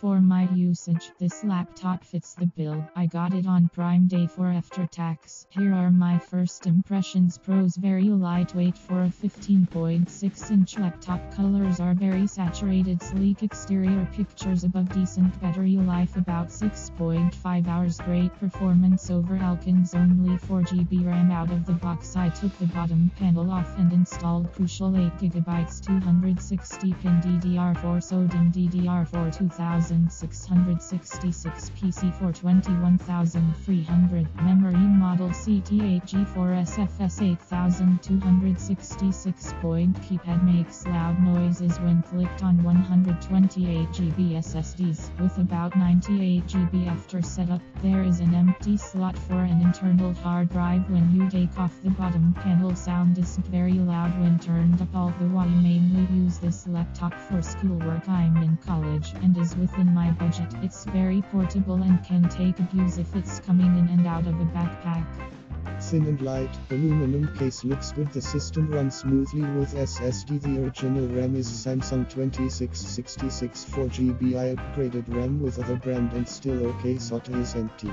For my usage, this laptop fits the bill. I got it on Prime Day for after tax. Here are my first impressions. Pros: very lightweight for a 15.6-inch laptop. Colors are very saturated. Sleek exterior. Pictures above. Decent battery life, about 6.5 hours. Great performance over Alkins. Only 4GB RAM out of the box. I took the bottom panel off and installed crucial 8GB 260-pin DDR4 SODIMM DDR4 2666 PC for 21300. Memory model CT8G4 SFS8266. Keypad makes loud noises when clicked on. 128GB SSDs with about 98GB after setup. There is an empty slot for an internal hard drive. When you take off the bottom panel, sound isn't very loud when turned up, although I mainly use this laptop for schoolwork. I'm in college and is within my budget. It's very portable and can take abuse if it's coming in and out of a backpack. Thin and light, aluminum case looks good. The system runs smoothly with SSD. The original RAM is Samsung 2666 4GB. I upgraded RAM with other brand and still okay. SOTA is empty.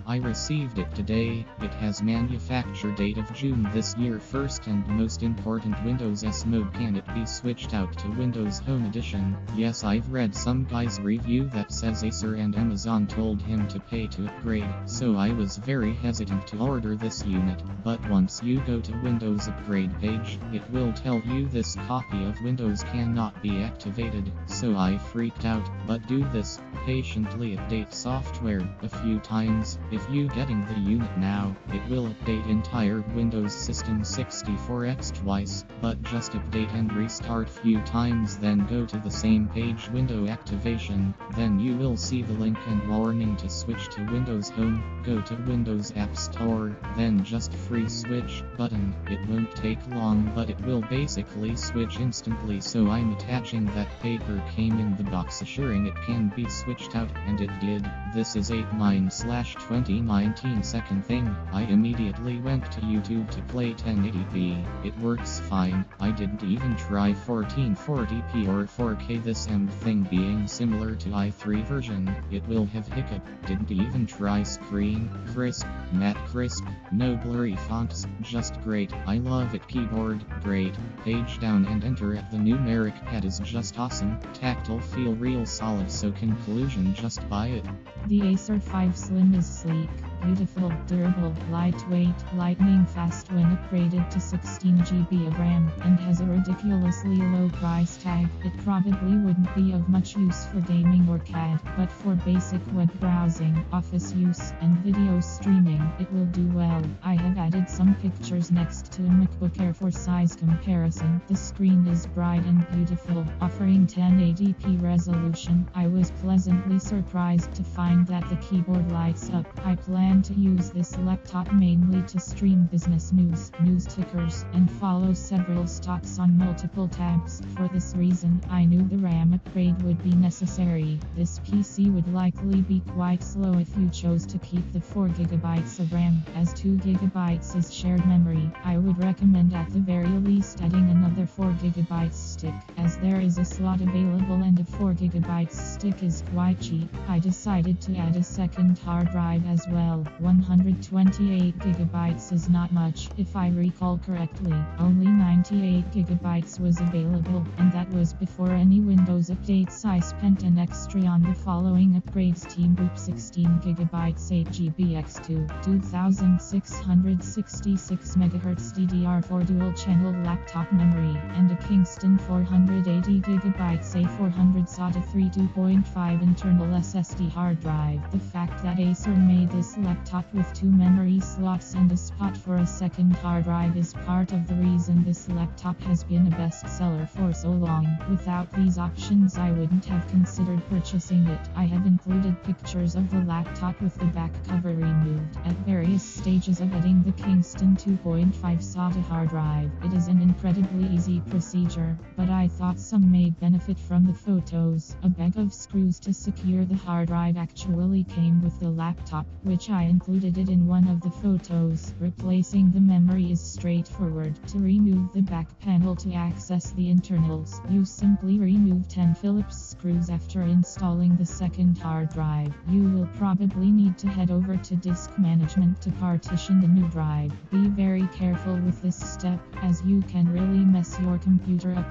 I received it today. It has manufacture date of June this year. First and most important, Windows S mode. Can it be switched out to Windows Home Edition? Yes, I've read some guy's review that says Acer and Amazon told him to pay to upgrade, so I was very hesitant to order this unit. But once you go to Windows upgrade page, it will tell you this copy of Windows cannot be activated, so I freaked out. But do this, patiently update software a few times. If you getting the unit now, it will update entire Windows system 64x twice, but just update and restart few times, then go to the same page, window activation, then you will see the link and warning to switch to Windows Home. Go to Windows App Store, then just free switch button. It won't take long, but it will basically switch instantly, so I'm attaching that paper came in the box assuring it can be switched out, and it did. This is 8/9/2019 second thing. I immediately went to YouTube to play 1080p. It works fine. I didn't even try 1440p or 4K. This thing being similar to i3 version, it will have hiccup. Didn't even try screen crisp, matte crisp, no blurry fonts, just great. I love it. Keyboard, great. Page down and enter at the numeric pad is just awesome. Tactile feel real solid, so conclusion, just buy it. The Acer 5 Slim is sleek, beautiful, durable, lightweight, lightning fast when upgraded to 16GB of RAM, and has a ridiculously low price tag. It probably wouldn't be of much use for gaming or CAD, but for basic web browsing, office use, and video streaming, it will do well. I have added some pictures next to a MacBook Air for size comparison. The screen is bright and beautiful, offering 1080p resolution. I was pleasantly surprised to find that the keyboard lights up. I plan to use this laptop mainly to stream business news tickers, and follow several stocks on multiple tabs. For this reason, I knew the RAM upgrade would be necessary. This PC would likely be quite slow if you chose to keep the 4GB of RAM, as 2GB is shared memory. I would recommend at the very least adding another 4GB stick, as there is a slot available and a 4GB stick is quite cheap. I decided to add a second hard drive as well. 128GB is not much. If I recall correctly, only 98GB was available, and that was before any Windows updates. I spent an extra on the following upgrades: Team Boop 16GB 8GB x2, 2666 MHz DDR4 dual channel laptop memory, and a Kingston 480GB A400 SATA 3 2.5 internal SSD hard drive. The fact that Acer made this laptop with 2 memory slots and a spot for a second hard drive is part of the reason this laptop has been a bestseller for so long. Without these options, I wouldn't have considered purchasing it. I have included pictures of the laptop with the back cover removed at various stages of adding the Kingston 2.5 SATA hard drive. It is an incredibly easy procedure, but I thought some may benefit from the photos. A bag of screws to secure the hard drive actually came with the laptop, which I I included it in one of the photos. Replacing the memory is straightforward. To remove the back panel to access the internals, you simply remove 10 Phillips screws after installing the second hard drive. You will probably need to head over to disk management to partition the new drive. Be very careful with this step, as you can really mess your computer up.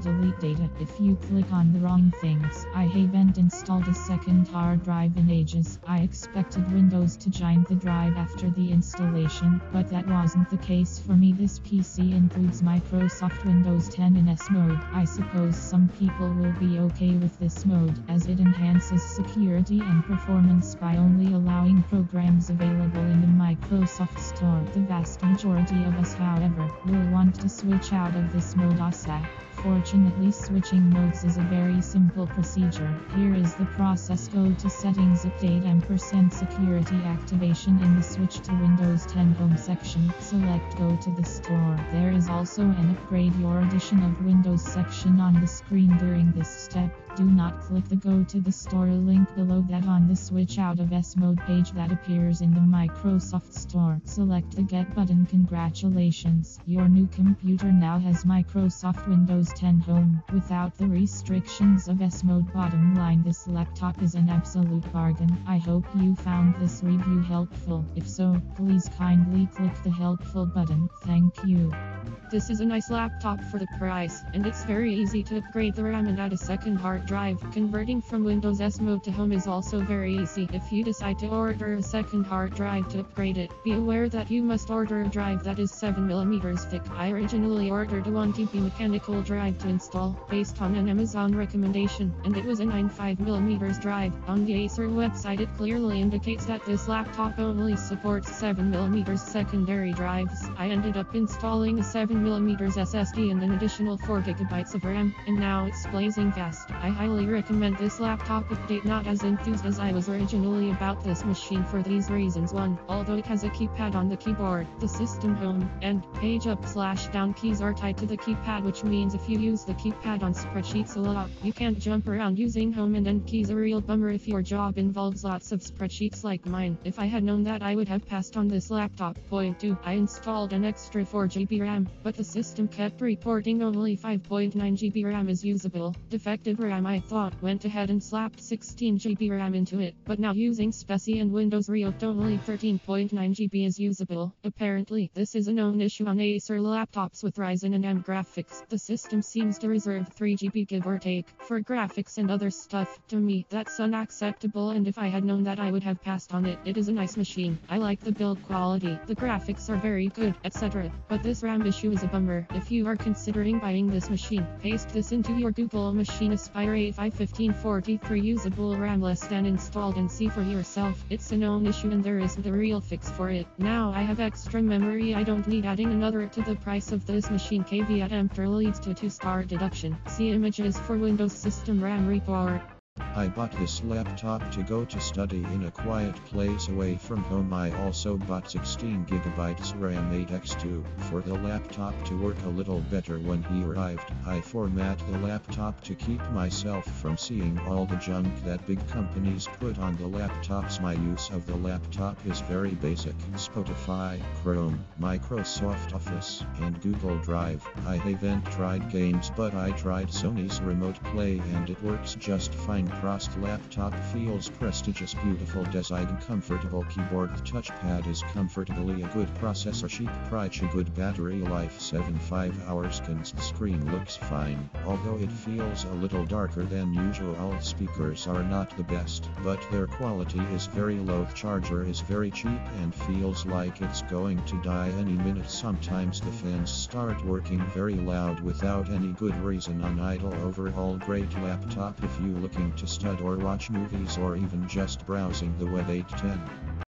Delete data if you click on the wrong things. I haven't installed a second hard drive in ages. I expected Windows to join the drive after the installation, but that wasn't the case for me. This PC includes Microsoft Windows 10 in S mode. I suppose some people will be okay with this mode, as it enhances security and performance by only allowing programs available in the Microsoft Store. The vast majority of us, however, will want to switch out of this mode ASAP. Fortunately, switching modes is a very simple procedure. Here is the process. Go to Settings, Update & Security Activation in the Switch to Windows 10 Home section. Select Go to the Store. There is also an Upgrade Your Edition of Windows section on the screen. During this step, do not click the Go to the Store link below that on the Switch out of S mode page that appears in the Microsoft Store. Select the Get button. Congratulations, your new computer now has Microsoft Windows 10 Home, without the restrictions of S mode. Bottom line, this laptop is an absolute bargain. I hope you found this review helpful. If so, please kindly click the helpful button. Thank you. This is a nice laptop for the price, and it's very easy to upgrade the RAM and add a second hard drive. Converting from Windows S mode to Home is also very easy. If you decide to order a second hard drive to upgrade it, be aware that you must order a drive that is 7mm thick. I originally ordered a 1TB mechanical drive to install, based on an Amazon recommendation, and it was a 95mm drive. On the Acer website it clearly indicates that this laptop only supports 7mm secondary drives. I ended up installing a 7mm SSD and an additional 4GB of RAM, and now it's blazing fast. I highly recommend this laptop update. Not as enthused as I was originally about this machine for these reasons. 1. Although it has a keypad on the keyboard, the system home and page up/down keys are tied to the keypad, which means if you use the keypad on spreadsheets a lot, you can't jump around using home and end keys. A real bummer if your job involves lots of spreadsheets like mine. If I had known that, I would have passed on this laptop. Point 2. I installed an extra 4GB RAM, but the system kept reporting only 5.9GB RAM is usable. Defective RAM, I thought. Went ahead and slapped 16GB RAM into it, but now using Speci and Windows Reopt, only 13.9GB is usable. Apparently, this is a known issue on Acer laptops with Ryzen and AMD graphics. The system seems to reserve 3GB give or take for graphics and other stuff. To me, that's unacceptable, and if I had known that, I would have passed on it. It is a nice machine. I like the build quality, the graphics are very good, etc. But this RAM issue is a bummer. If you are considering buying this machine, paste this into your Google machine. Aspire A5-1543 usable RAM less than installed and see for yourself. It's a known issue and there is the real fix for it. Now I have extra memory, I don't need adding another to the price of this machine. Caveat emptor leads to 2-star deduction. See images for Windows System RAM report. I bought this laptop to go to study in a quiet place away from home. I also bought 16GB RAM 8x2 for the laptop to work a little better when he arrived. I format the laptop to keep myself from seeing all the junk that big companies put on the laptops. My use of the laptop is very basic: Spotify, Chrome, Microsoft Office, and Google Drive. I haven't tried games, but I tried Sony's Remote Play and it works just fine. Frost laptop feels prestigious, beautiful design, comfortable keyboard, the touchpad is comfortably a good processor, cheap price, a good battery life, 7-5 hours. The screen looks fine, although it feels a little darker than usual. All speakers are not the best, but their quality is very low. The charger is very cheap and feels like it's going to die any minute. Sometimes the fans start working very loud without any good reason on idle. Overall, great laptop if you looking to stud or watch movies or even just browsing the web. 810.